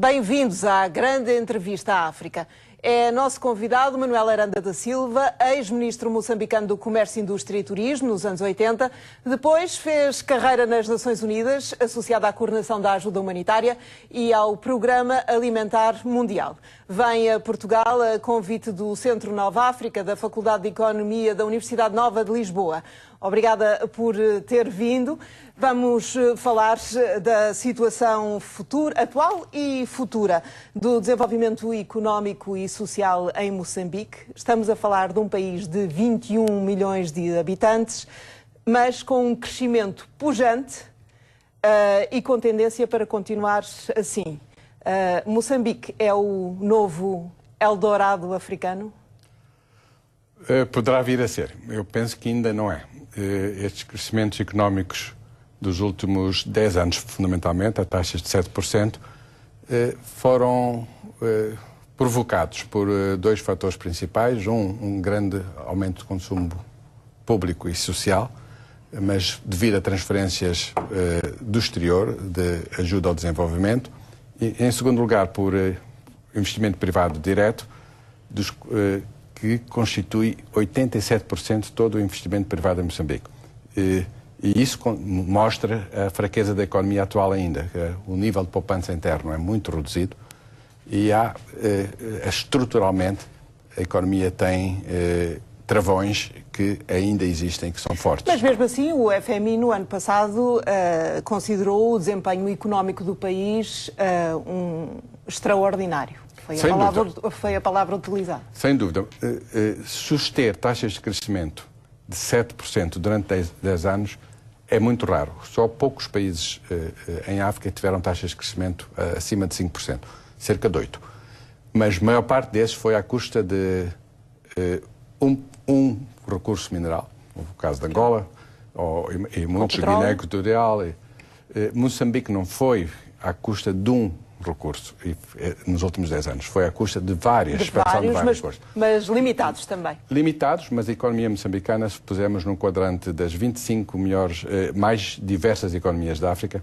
Bem-vindos à grande entrevista à África. É nosso convidado Manuel Aranda da Silva, ex-ministro moçambicano do Comércio, Indústria e Turismo nos anos 80. Depois fez carreira nas Nações Unidas, associada à coordenação da ajuda humanitária e ao Programa Alimentar Mundial. Vem a Portugal a convite do Centro Nova África, da Faculdade de Economia da Universidade Nova de Lisboa. Obrigada por ter vindo. Vamos falar da situação atual e futura do desenvolvimento económico e social em Moçambique. Estamos a falar de um país de 21 milhões de habitantes, mas com um crescimento pujante e com tendência para continuar assim. Moçambique é o novo Eldorado africano? Poderá vir a ser. Eu penso que ainda não é. Estes crescimentos económicos dos últimos 10 anos, fundamentalmente, a taxas de 7%, foram provocados por dois fatores principais. Um grande aumento de consumo público e social, mas devido a transferências do exterior, de ajuda ao desenvolvimento. E, em segundo lugar, por investimento privado direto, que constitui 87% de todo o investimento privado em Moçambique. E isso mostra a fraqueza da economia atual ainda. O nível de poupança interno é muito reduzido e estruturalmente a economia tem travões que ainda existem, que são fortes. Mas mesmo assim, o FMI no ano passado considerou o desempenho económico do país extraordinário. Foi a palavra utilizada. Sem dúvida. Suster taxas de crescimento de 7% durante 10 anos é muito raro. Só poucos países em África tiveram taxas de crescimento acima de 5%, cerca de 8%. Mas a maior parte desses foi à custa de um recurso mineral, o caso de Angola, e muitos Guiné Equatorial. Moçambique não foi à custa de um recurso nos últimos 10 anos. Foi à custa de vários recursos. Mas limitados também. Limitados, mas a economia moçambicana, se pusermos num quadrante das 25 mais diversas economias da África,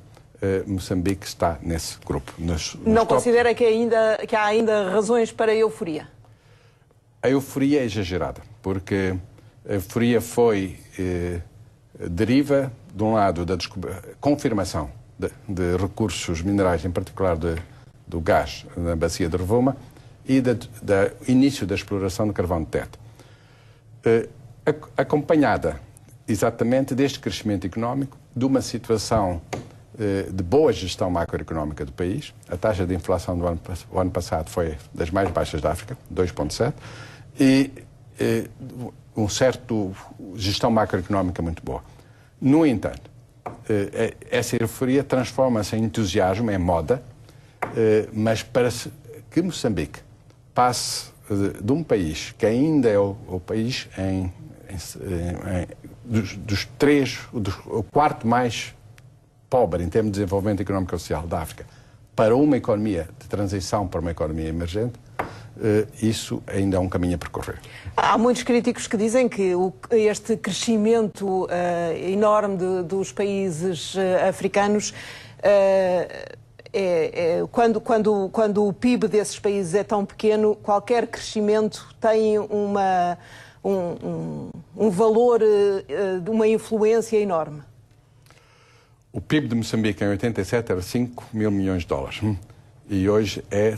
Moçambique está nesse grupo. Não considera que há ainda razões para euforia? A euforia é exagerada, porque a euforia deriva, de um lado, da confirmação de recursos minerais, em particular do gás na bacia de Rovuma, e do início da exploração de carvão de teto. Acompanhada exatamente deste crescimento económico, de uma situação de boa gestão macroeconómica do país. A taxa de inflação do ano passado foi das mais baixas da África, 2,7%, e um certo gestão macroeconómica muito boa. No entanto, essa euforia transforma-se em entusiasmo, em moda, mas para que Moçambique passe de um país que ainda é o país o quarto mais pobre em termos de desenvolvimento económico e social da África, para uma economia de transição para uma economia emergente, isso ainda é um caminho a percorrer. Há muitos críticos que dizem que este crescimento enorme dos países africanos, quando o PIB desses países é tão pequeno, qualquer crescimento tem um valor, uma influência enorme. O PIB de Moçambique em 87 era 5 mil milhões de dólares e hoje é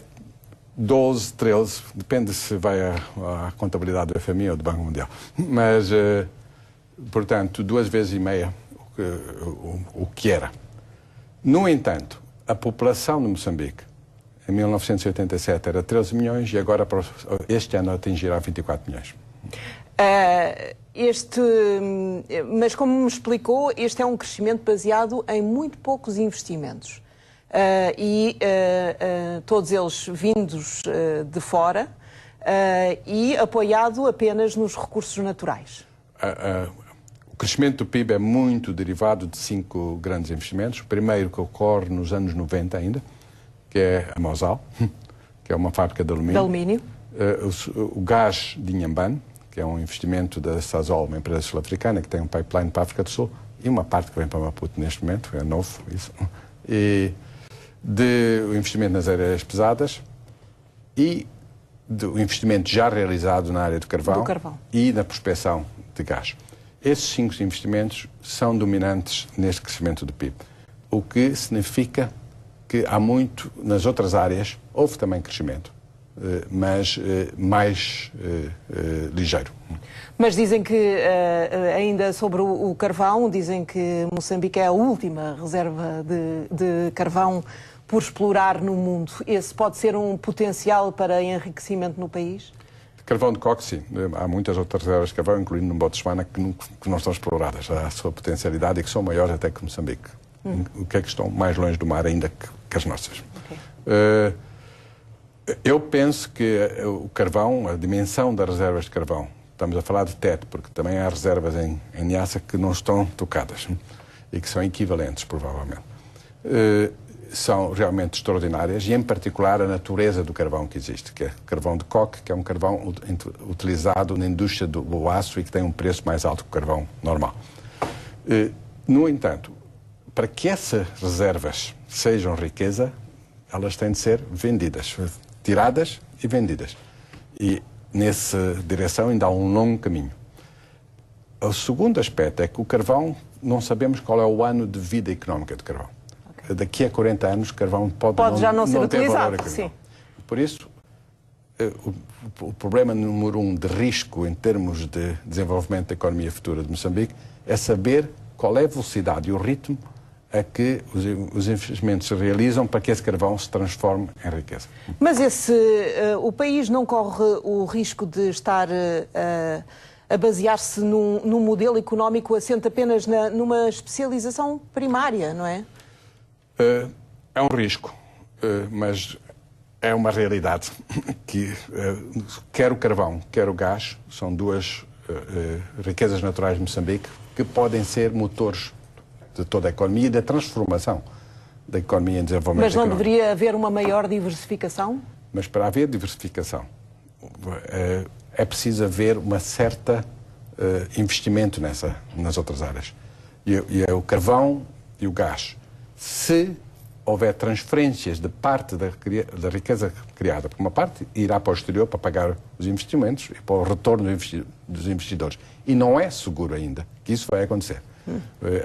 12, 13, depende se vai à contabilidade do FMI ou do Banco Mundial. Mas, portanto, 2,5 vezes o que era. No entanto, a população de Moçambique, em 1987, era 13 milhões e agora, este ano, atingirá 24 milhões. Mas, como me explicou, este é um crescimento baseado em muito poucos investimentos. Todos eles vindos de fora e apoiado apenas nos recursos naturais. O crescimento do PIB é muito derivado de 5 grandes investimentos. O primeiro, que ocorre nos anos 90 ainda, que é a Mosal, que é uma fábrica de alumínio. O gás de Inhambane, que é um investimento da Sasol, uma empresa sul-africana, que tem um pipeline para a África do Sul, e uma parte que vem para Maputo neste momento, é novo isso. do investimento nas áreas pesadas e do investimento já realizado na área do carvão e na prospecção de gás. Esses 5 investimentos são dominantes neste crescimento do PIB, o que significa que há muito, nas outras áreas, houve também crescimento, mas mais ligeiro. Mas dizem que, ainda sobre o carvão, dizem que Moçambique é a última reserva de carvão por explorar no mundo. Esse pode ser um potencial para enriquecimento no país? Carvão de coque, sim. Há muitas outras reservas de carvão, incluindo no Botsuana, que não estão exploradas. Há a sua potencialidade e que são maiores até que Moçambique. O que é que estão mais longe do mar ainda que as nossas. Okay. Eu penso que o carvão, a dimensão das reservas de carvão, estamos a falar de teto, porque também há reservas em Niassa que não estão tocadas e que são equivalentes, provavelmente. São realmente extraordinárias e, em particular, a natureza do carvão que existe, que é carvão de coque, que é um carvão utilizado na indústria do aço e que tem um preço mais alto que o carvão normal. No entanto, para que essas reservas sejam riqueza, elas têm de ser vendidas, tiradas e vendidas. E, nessa direção, ainda há um longo caminho. O segundo aspecto é que o carvão, não sabemos qual é o ano de vida económica do carvão. Okay. Daqui a 40 anos, o carvão pode já não ser utilizado. Sim. Por isso, o problema número 1 de risco em termos de desenvolvimento da economia futura de Moçambique é saber qual é a velocidade e o ritmo a que os investimentos se realizam para que esse carvão se transforme em riqueza. Mas o país não corre o risco de estar a basear-se num modelo económico assente apenas numa especialização primária, não é? É um risco, mas é uma realidade que quer o carvão, quer o gás, são duas riquezas naturais de Moçambique que podem ser motores de toda a economia e da transformação da economia em desenvolvimento económico. Mas não deveria haver uma maior diversificação? Mas para haver diversificação é preciso haver uma certa investimento nas outras áreas. E é o carvão e o gás. Se houver transferências de parte da riqueza criada, porque uma parte irá para o exterior para pagar os investimentos e para o retorno dos investidores. E não é seguro ainda que isso vai acontecer.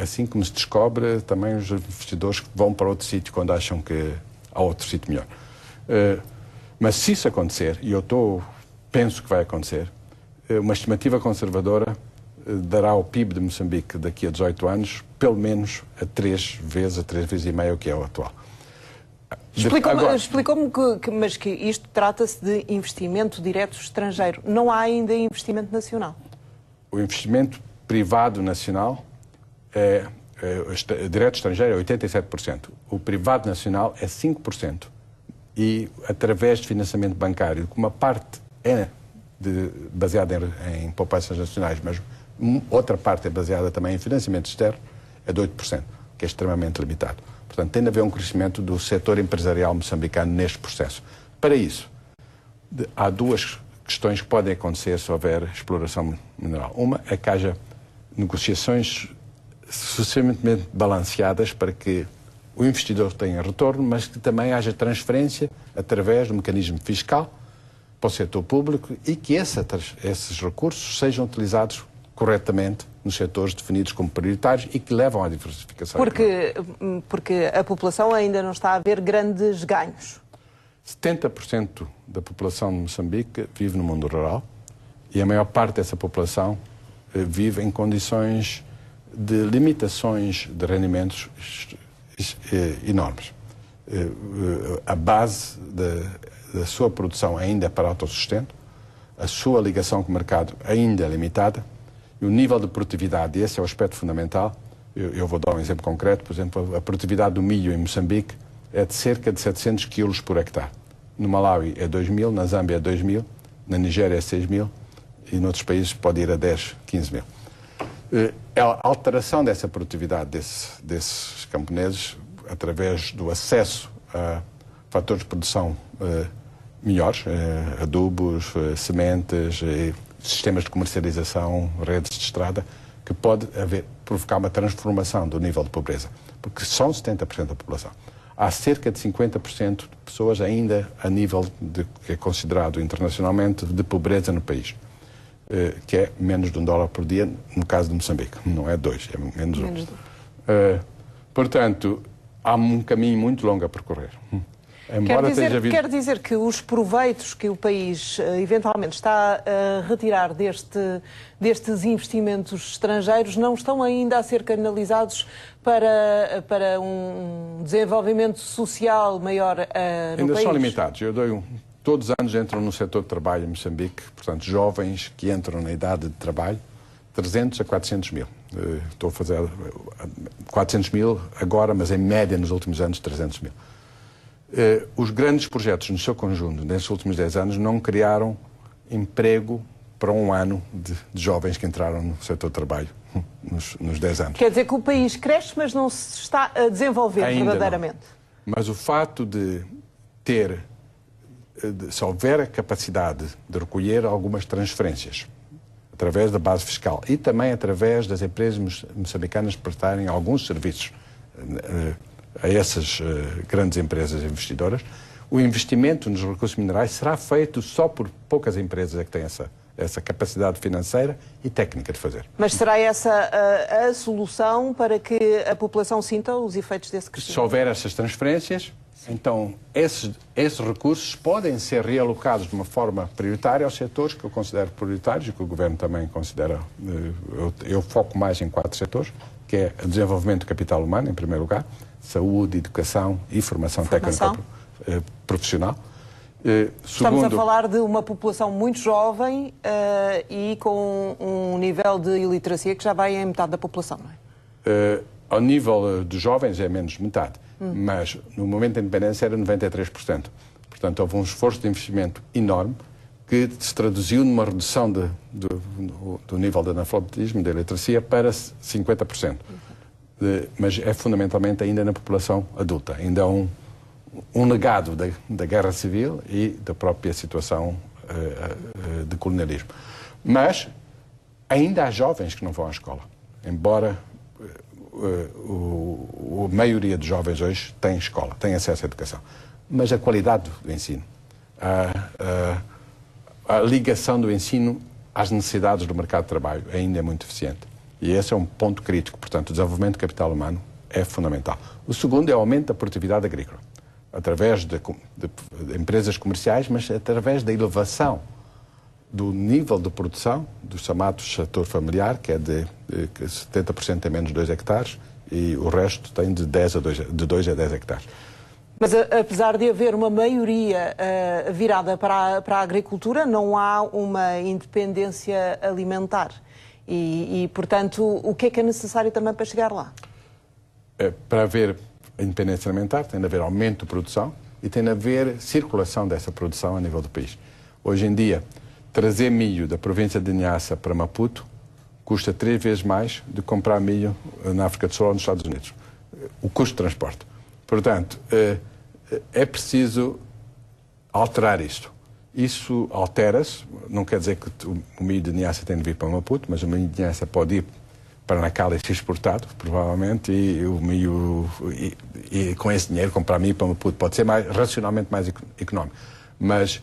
Assim como se descobre, também os investidores vão para outro sítio quando acham que há outro sítio melhor. Mas se isso acontecer, e penso que vai acontecer, uma estimativa conservadora dará ao PIB de Moçambique daqui a 18 anos pelo menos a 3 vezes e meia o que é o atual. Explicou-me que isto trata-se de investimento direto estrangeiro. Não há ainda investimento nacional? O investimento privado nacional direto estrangeiro é 87%. O privado nacional é 5%. E através de financiamento bancário, que uma parte é baseada em poupanças nacionais, mas outra parte é baseada também em financiamento externo, é de 8%, que é extremamente limitado. Portanto, tem de haver um crescimento do setor empresarial moçambicano neste processo. Para isso, há duas questões que podem acontecer se houver exploração mineral. Uma é que haja negociações suficientemente balanceadas para que o investidor tenha retorno, mas que também haja transferência através do mecanismo fiscal para o setor público e que esses recursos sejam utilizados corretamente nos setores definidos como prioritários e que levam à diversificação. Porque a população ainda não está a ver grandes ganhos. 70% da população de Moçambique vive no mundo rural e a maior parte dessa população vive em condições de limitações de rendimentos enormes. A base da sua produção ainda é para autossustento, a sua ligação com o mercado ainda é limitada e o nível de produtividade, esse é o aspecto fundamental. Eu vou dar um exemplo concreto. Por exemplo, a produtividade do milho em Moçambique é de cerca de 700 quilos por hectare. No Malawi é 2.000, na Zâmbia é 2.000, na Nigéria é 6.000 e noutros países pode ir a 10, 15.000. A alteração dessa produtividade desses camponeses, através do acesso a fatores de produção melhores, adubos, sementes, sistemas de comercialização, redes de estrada, que pode provocar uma transformação do nível de pobreza, porque são 70% da população. há cerca de 50% de pessoas ainda a nível de que é considerado internacionalmente de pobreza no país, que é menos de $1 por dia, no caso de Moçambique. Não é 2, é menos 1. Portanto, há um caminho muito longo a percorrer. Quer dizer que os proveitos que o país eventualmente está a retirar destes investimentos estrangeiros não estão ainda a ser canalizados para um desenvolvimento social maior no país? Ainda são limitados. Todos os anos entram no setor de trabalho em Moçambique, portanto, jovens que entram na idade de trabalho, 300 a 400 mil. Estou a fazer 400 mil agora, mas em média nos últimos anos 300 mil. Os grandes projetos no seu conjunto, nesses últimos 10 anos, não criaram emprego para um ano de jovens que entraram no setor de trabalho nos 10 anos. Quer dizer que o país cresce, mas não se está a desenvolver ainda verdadeiramente. Não. Mas o fato de se houver a capacidade de recolher algumas transferências através da base fiscal e também através das empresas moçambicanas prestarem alguns serviços a essas grandes empresas investidoras, o investimento nos recursos minerais será feito só por poucas empresas que têm essa capacidade financeira e técnica de fazer. Mas será essa a solução para que a população sinta os efeitos desse crescimento? Se houver essas transferências, então esses recursos podem ser realocados de uma forma prioritária aos setores que eu considero prioritários e que o Governo também considera. Eu foco mais em 4 setores, que é o desenvolvimento do capital humano, em primeiro lugar, saúde, educação e formação técnica profissional. Estamos a falar de uma população muito jovem e com um nível de iliteracia que já vai em metade da população, não é? Ao nível dos jovens é menos de metade, mas no momento da independência era 93%. Portanto, houve um esforço de investimento enorme que se traduziu numa redução do nível de analfabetismo, da iliteracia, para 50%. Mas é fundamentalmente ainda na população adulta. Ainda há um legado da Guerra Civil e da própria situação de colonialismo. Mas ainda há jovens que não vão à escola, embora a maioria dos jovens hoje tem escola, tem acesso à educação. Mas a qualidade do ensino, a ligação do ensino às necessidades do mercado de trabalho ainda é muito deficiente. E esse é um ponto crítico. Portanto, o desenvolvimento do capital humano é fundamental. O segundo é o aumento da produtividade agrícola, através de empresas comerciais, mas através da elevação do nível de produção do chamado setor familiar, que é de 70% tem menos de 2 hectares e o resto tem de 2 a 10 hectares. Mas apesar de haver uma maioria virada para a agricultura, não há uma independência alimentar. E, portanto, o que é necessário também para chegar lá? Para haver independência alimentar, tem de haver aumento de produção e tem de haver circulação dessa produção a nível do país. Hoje em dia, trazer milho da província de Niassa para Maputo custa 3 vezes mais do que comprar milho na África do Sul ou nos Estados Unidos. O custo de transporte. Portanto, é preciso alterar isto. Isso altera-se, não quer dizer que o milho de Niassa tem de vir para Maputo, mas o milho de Niassa pode ir para Nacala e ser exportado, provavelmente, e o milho, e com esse dinheiro comprar milho para Maputo pode ser racionalmente mais económico. Mas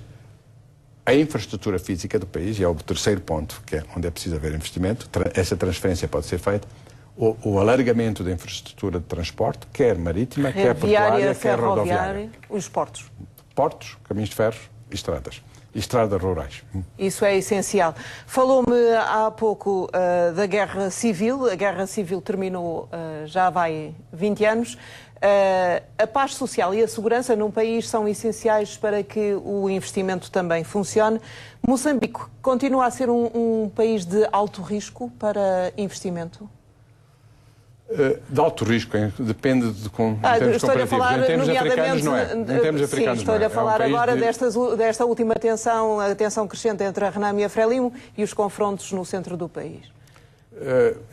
a infraestrutura física do país, e é o terceiro ponto, que é onde é preciso haver investimento, essa transferência pode ser feita, o alargamento da infraestrutura de transporte, quer marítima, quer portuária, quer rodoviária. Os portos. Portos, caminhos de ferro e estradas. E estradas rurais. Isso é essencial. Falou-me há pouco da Guerra Civil. A Guerra Civil terminou já vai 20 anos. A paz social e a segurança num país são essenciais para que o investimento também funcione. Moçambique continua a ser um país de alto risco para investimento? De alto risco, hein? Depende de em termos comparativos. Em termos africanos não é. Em termos africanos estou-lhe não é. a falar agora de... desta última tensão, a tensão crescente entre a Renamo e a Frelimo e os confrontos no centro do país.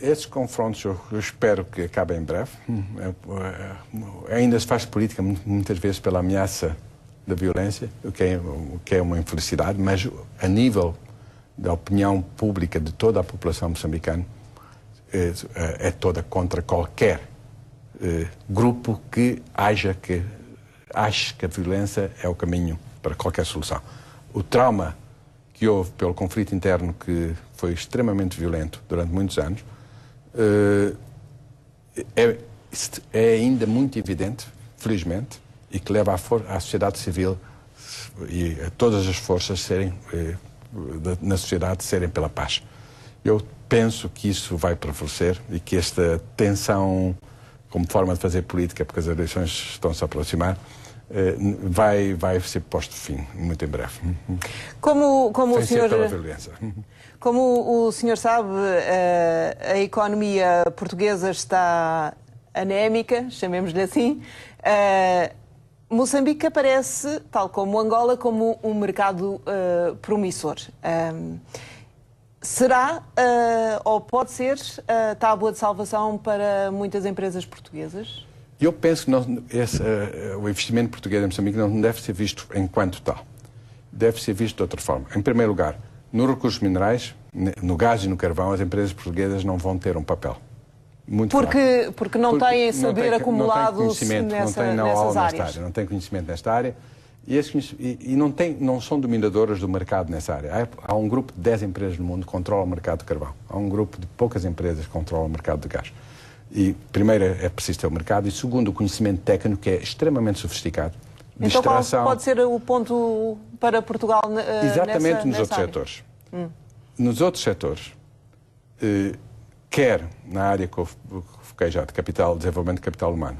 Esses confrontos eu espero que acabem em breve. Ainda se faz política muitas vezes pela ameaça da violência, o que é uma infelicidade, mas a nível da opinião pública de toda a população moçambicana é toda contra qualquer grupo que ache que a violência é o caminho para qualquer solução. O trauma que houve pelo conflito interno, que foi extremamente violento durante muitos anos, é ainda muito evidente, felizmente, e que leva à sociedade civil e a todas as forças na sociedade serem pela paz. Eu penso que isso vai prevalecer e que esta tensão, como forma de fazer política, porque as eleições estão-se a aproximar, vai ser posto fim, muito em breve. Como o Sem senhor... ser pela violência. Como o senhor sabe, a economia portuguesa está anémica, chamemos-lhe assim. Moçambique aparece, tal como Angola, como um mercado promissor. Será ou pode ser tábua de salvação para muitas empresas portuguesas? Eu penso que o investimento português em Moçambique não deve ser visto enquanto tal. Deve ser visto de outra forma. Em primeiro lugar, nos recursos minerais, no gás e no carvão, as empresas portuguesas não vão ter um papel. Muito fraco. Porque não têm saber acumulado nessas áreas. Não têm conhecimento nesta área e não são dominadoras do mercado nessa área. Há um grupo de 10 empresas no mundo que controla o mercado de carvão. Há um grupo de poucas empresas que controlam o mercado de gás. E, primeiro, é preciso ter o mercado, e, segundo, o conhecimento técnico, que é extremamente sofisticado. Então, qual pode ser o ponto para Portugal exatamente nos outros área? setores. Nos outros setores, quer na área que eu foquei já de desenvolvimento de capital humano,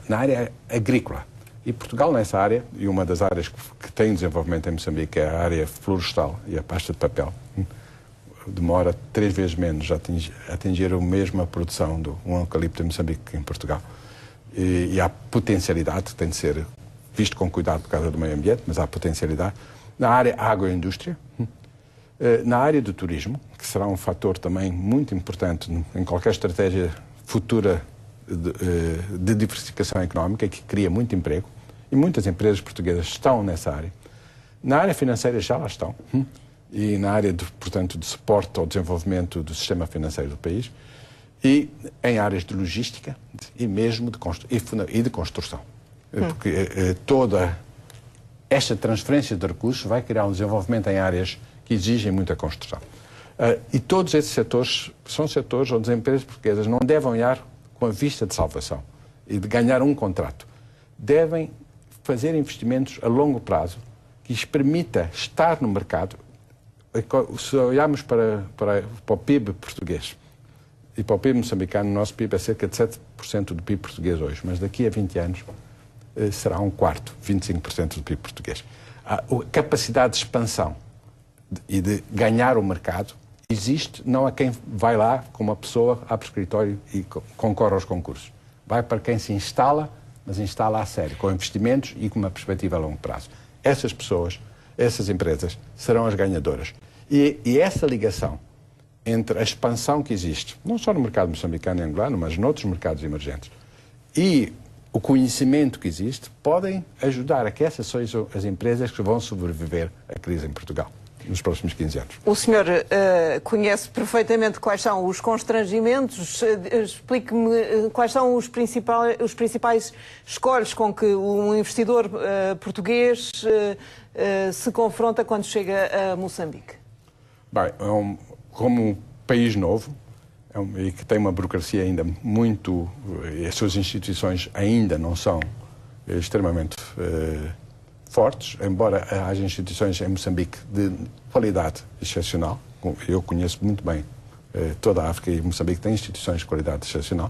na área agrícola. E Portugal, nessa área, e uma das áreas que tem desenvolvimento em Moçambique é a área florestal e a pasta de papel, demora 3 vezes menos a atingir a mesma produção do eucalipto em Moçambique que em Portugal. E há potencialidade, tem de ser visto com cuidado por causa do meio ambiente, mas há potencialidade. Na área agroindústria, na área do turismo, que será um fator também muito importante em qualquer estratégia futura de diversificação económica, que cria muito emprego, e muitas empresas portuguesas estão nessa área. Na área financeira já lá estão, e na área, portanto, de suporte ao desenvolvimento do sistema financeiro do país, e em áreas de logística e mesmo de construção. Porque toda esta transferência de recursos vai criar um desenvolvimento em áreas que exigem muita construção. E todos esses setores são setores onde as empresas portuguesas não devem olhar com a vista de salvação e de ganhar um contrato. Devem fazer investimentos a longo prazo que lhes permita estar no mercado. Se olharmos para o PIB português e para o PIB moçambicano, o nosso PIB é cerca de 7% do PIB português hoje, mas daqui a 20 anos será 1/4, 25% do PIB português. A capacidade de expansão e de ganhar o mercado existe não a quem vai lá como uma pessoa, abre escritório e concorre aos concursos. Vai para quem se instala, mas instala a sério, com investimentos e com uma perspectiva a longo prazo. Essas pessoas, essas empresas, serão as ganhadoras. E essa ligação entre a expansão que existe, não só no mercado moçambicano e angolano, mas noutros mercados emergentes, e o conhecimento que existe, podem ajudar a que essas sejam as empresas que vão sobreviver à crise em Portugal nos próximos 15 anos. O senhor conhece perfeitamente quais são os constrangimentos. Explique-me quais são os principais escolhos com que um investidor português se confronta quando chega a Moçambique. Bem, como um país novo e que tem uma burocracia ainda muito... e as suas instituições ainda não são extremamente fortes, embora haja instituições em Moçambique de qualidade excepcional. Eu conheço muito bem toda a África, e Moçambique tem instituições de qualidade excepcional,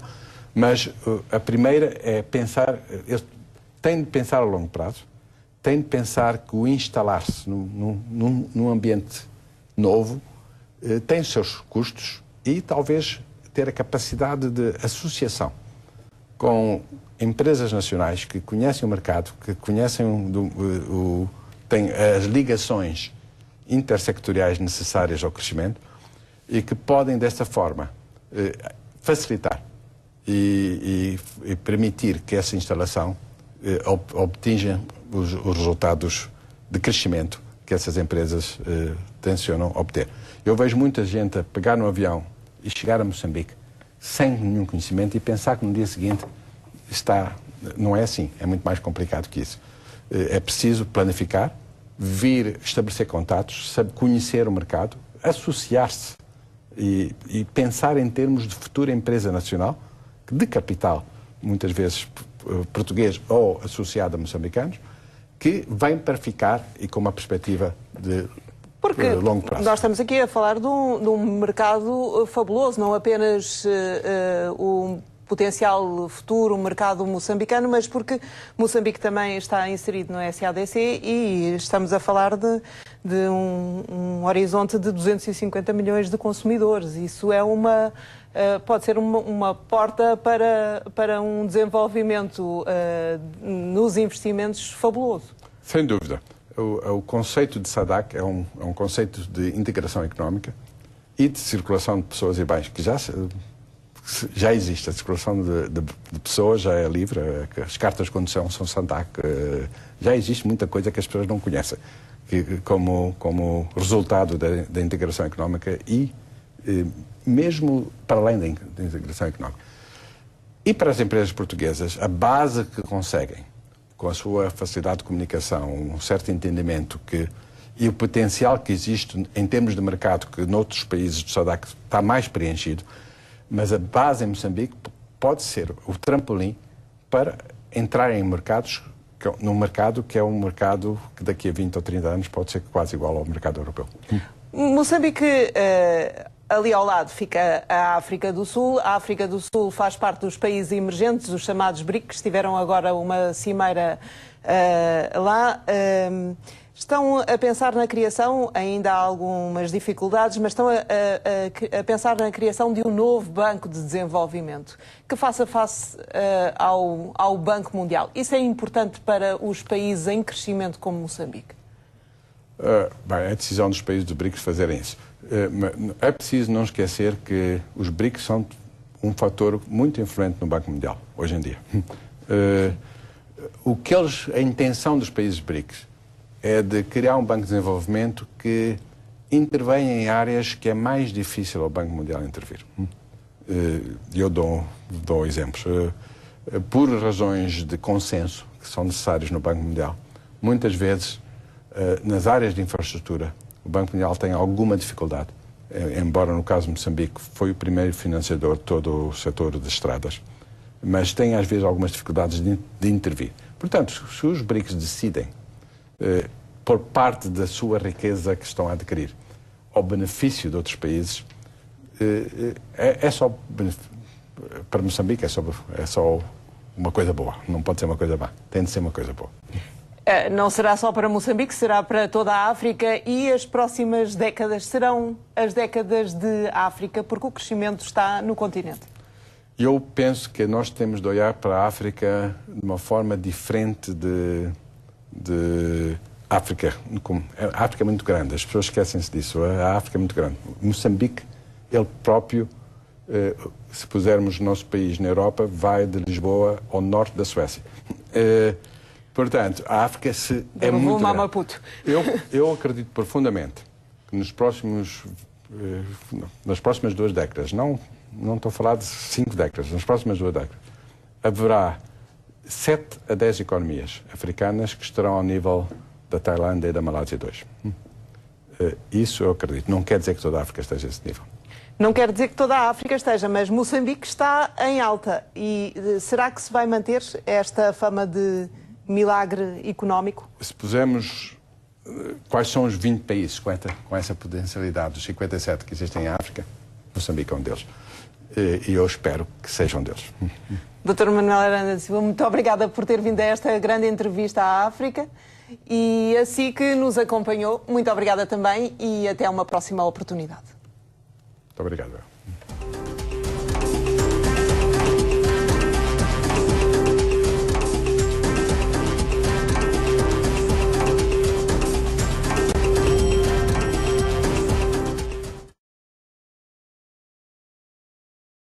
mas a primeira é pensar... tem de pensar a longo prazo, tem de pensar que o instalar-se num ambiente novo tem os seus custos e talvez ter a capacidade de associação com empresas nacionais que conhecem o mercado, que conhecem têm as ligações intersectoriais necessárias ao crescimento e que podem, desta forma, facilitar e permitir que essa instalação obtenha os resultados de crescimento que essas empresas tencionam obter. Eu vejo muita gente a pegar no avião e chegar a Moçambique sem nenhum conhecimento e pensar que no dia seguinte não é assim, é muito mais complicado que isso. É preciso planificar, vir estabelecer contatos, saber conhecer o mercado, associar-se e pensar em termos de futura empresa nacional, de capital, muitas vezes português ou associado a moçambicanos, que vem para ficar e com uma perspectiva de longo prazo. Nós estamos aqui a falar de um mercado fabuloso, não apenas o potencial futuro mercado moçambicano, mas porque Moçambique também está inserido no SADC e estamos a falar de um horizonte de 250 milhões de consumidores. Isso é pode ser uma porta para um desenvolvimento nos investimentos fabuloso. Sem dúvida. O conceito de SADC é um conceito de integração económica e de circulação de pessoas e bens, que já existe. A circulação de pessoas já é livre, as cartas de condução são SADC, já existe muita coisa que as pessoas não conhecem, como resultado da integração económica e mesmo para além da integração económica. E para as empresas portuguesas, a base que conseguem, com a sua facilidade de comunicação, um certo entendimento e o potencial que existe em termos de mercado, que noutros países do SADC está mais preenchido, mas a base em Moçambique pode ser o trampolim para entrar em mercados, num mercado que é um mercado que daqui a 20 ou 30 anos pode ser quase igual ao mercado europeu. Moçambique, ali ao lado fica a África do Sul. A África do Sul faz parte dos países emergentes, os chamados BRICS, tiveram agora uma cimeira lá. Estão a pensar na criação, ainda há algumas dificuldades, mas estão a pensar na criação de um novo banco de desenvolvimento que faça face ao Banco Mundial. Isso é importante para os países em crescimento como Moçambique? Bem, é a decisão dos países dos BRICS fazerem isso. É preciso não esquecer que os BRICS são um fator muito influente no Banco Mundial, hoje em dia. A intenção dos países BRICS é de criar um banco de desenvolvimento que intervenha em áreas que é mais difícil ao Banco Mundial intervir. Eu dou exemplos. Por razões de consenso que são necessárias no Banco Mundial, muitas vezes, nas áreas de infraestrutura, o Banco Mundial tem alguma dificuldade, embora no caso de Moçambique foi o primeiro financiador de todo o setor de estradas, mas tem às vezes algumas dificuldades de intervir. Portanto, se os BRICS decidem por parte da sua riqueza que estão a adquirir ao benefício de outros países, é só para Moçambique é só uma coisa boa, não pode ser uma coisa má, tem de ser uma coisa boa. Não será só para Moçambique, será para toda a África, e as próximas décadas serão as décadas de África, porque o crescimento está no continente. Eu penso que nós temos de olhar para a África de uma forma diferente de África. A África é muito grande, as pessoas esquecem-se disso. A África é muito grande. Moçambique, ele próprio, se pusermos o nosso país na Europa, vai de Lisboa ao norte da Suécia. Portanto, a África é muito grande. Maputo. Eu acredito profundamente que nas próximas 2 décadas, não estou a falar de 5 décadas, nas próximas 2 décadas, haverá 7 a 10 economias africanas que estarão ao nível da Tailândia e da Malásia 2. Isso eu acredito. Não quer dizer que toda a África esteja a esse nível. Não quer dizer que toda a África esteja, mas Moçambique está em alta. E será que se vai manter esta fama de milagre económico? Se pusermos quais são os 20 países com essa potencialidade, dos 57 que existem em África, Moçambique é um deles. E eu espero que sejam deles. Dr. Manuel Aranda da Silva, muito obrigada por ter vindo a esta grande entrevista à África. E assim que nos acompanhou, muito obrigada também e até uma próxima oportunidade. Muito obrigado.